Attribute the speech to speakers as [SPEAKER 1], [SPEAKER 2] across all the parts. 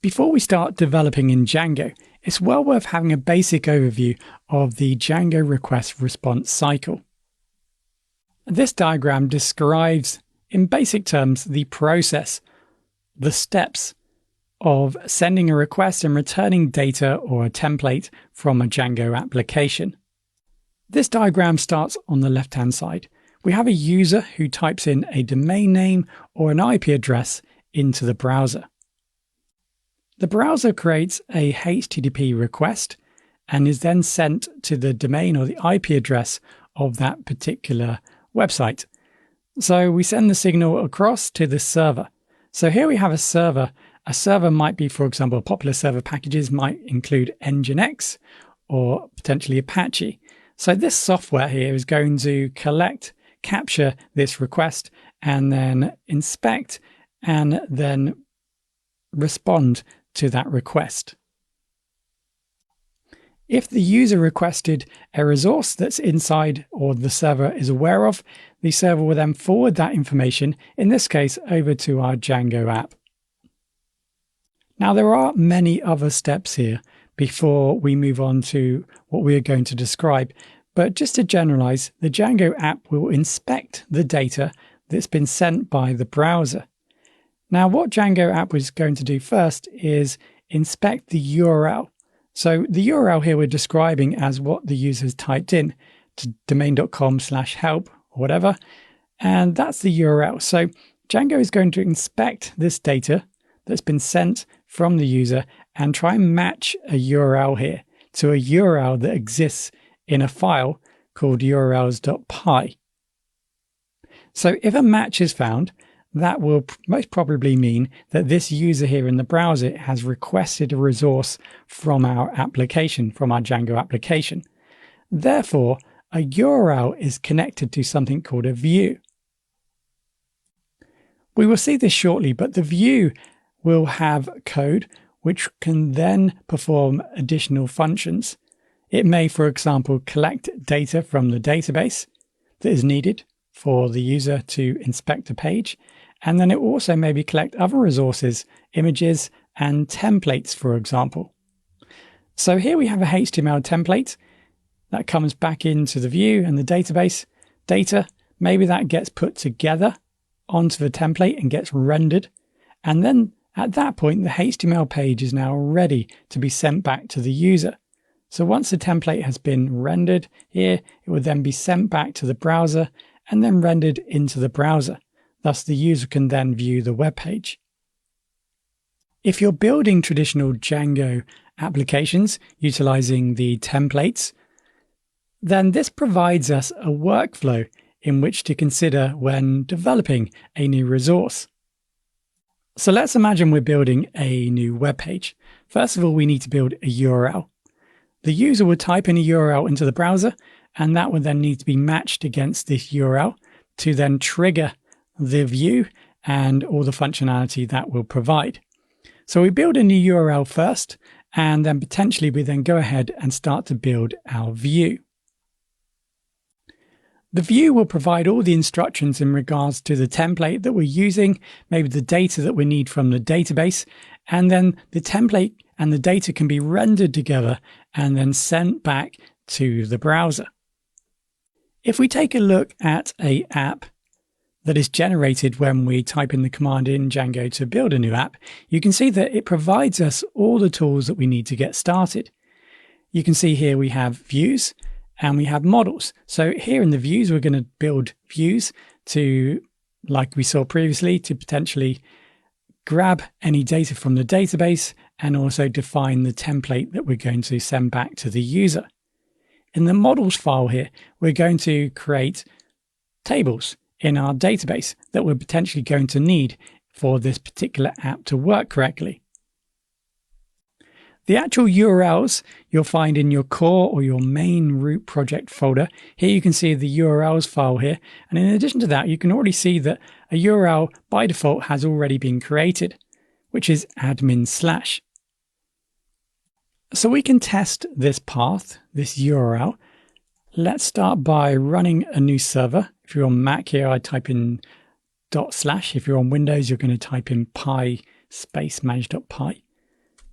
[SPEAKER 1] Before we start developing in Django, it's well worth having a basic overview of the Django request response cycle. This diagram describes, in basic terms, the process, the steps of sending a request and returning data or a template from a Django application. This diagram starts on the left-hand side. We have a user who types in a domain name or an IP address into the browser. The browser creates a HTTP request and is then sent to the domain or the IP address of that particular website. So we send the signal across to the server. So here we have a server. A server might be, for example, popular server packages might include Nginx or potentially Apache. So this software here is going to capture this request and then inspect and then respond to that request. If the user requested a resource that's inside or the server is aware of, the server will then forward that information, in this case, over to our Django app. Now, there are many other steps here before we move on to what we are going to describe. But just to generalize, the Django app will inspect the data that's been sent by the browser. Now, what Django app was going to do first is inspect the URL. So the URL here we're describing as what the user has typed in to domain.com/help or whatever. And that's the URL. So Django is going to inspect this data that's been sent from the user and try and match a URL here to a URL that exists in a file called urls.py. So if a match is found, that will most probably mean that this user here in the browser has requested a resource from our application, from our Django application. Therefore, a URL is connected to something called a view. We will see this shortly, but the view will have code which can then perform additional functions. It may, for example, collect data from the database that is needed for the user to inspect a page. And then it also maybe collect other resources, images and templates, for example. So here we have a HTML template that comes back into the view and the database data. Maybe that gets put together onto the template and gets rendered. And then at that point, the HTML page is now ready to be sent back to the user. So once the template has been rendered here, it will then be sent back to the browser and then rendered into the browser. Thus, the user can then view the web page. If you're building traditional Django applications utilizing the templates, then this provides us a workflow in which to consider when developing a new resource. So let's imagine we're building a new web page. First of all, we need to build a URL. The user would type in a URL into the browser, and that would then need to be matched against this URL to then trigger the view and all the functionality that will provide. So we build a new URL first, and then potentially we then go ahead and start to build our view. The view will provide all the instructions in regards to the template that we're using, maybe the data that we need from the database, and then the template and the data can be rendered together and then sent back to the browser. If we take a look at an app that is generated when we type in the command in Django to build a new app, you can see that it provides us all the tools that we need to get started. You can see here we have views and we have models. So here in the views, we're going to build views to, like we saw previously, to potentially grab any data from the database and also define the template that we're going to send back to the user. In the models file here, we're going to create tables in our database that we're potentially going to need for this particular app to work correctly. The actual URLs you'll find in your core or your main root project folder. Here you can see the URLs file here. And in addition to that, you can already see that a URL by default has already been created, which is admin/. So we can test this path, this URL. Let's start by running a new server. If you're on Mac here, I type in /. If you're on Windows, you're going to type in pi space manage.py.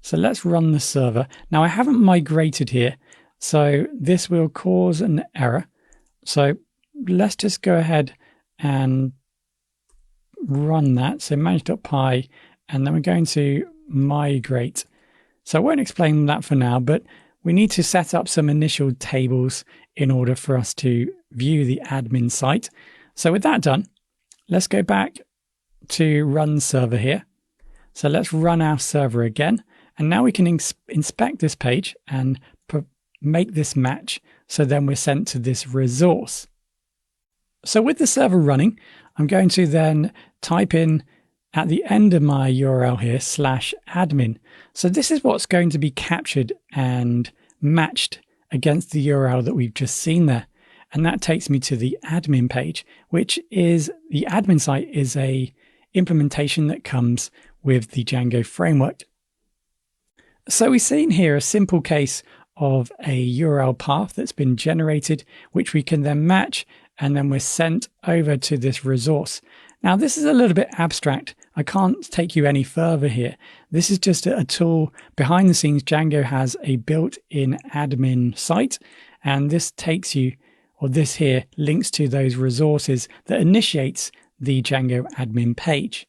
[SPEAKER 1] So let's run the server. Now I haven't migrated here, so this will cause an error. So let's just go ahead and run that. So manage.py, and then we're going to migrate. So I won't explain that for now, but we need to set up some initial tables in order for us to view the admin site. So with that done, let's go back to run server here. So let's run our server again. And now we can inspect this page and make this match. So then we're sent to this resource. So with the server running, I'm going to then type in at the end of my URL here /admin. So this is what's going to be captured and matched against the URL that we've just seen there. And that takes me to the admin page, which is the admin site is a implementation that comes with the Django framework. So we've seen here a simple case of a URL path that's been generated, which we can then match, and then we're sent over to this resource. Now, this is a little bit abstract. I can't take you any further here. This is just a tool behind the scenes. Django has a built-in admin site, and this takes you, or this here links to those resources that initiates the Django admin page.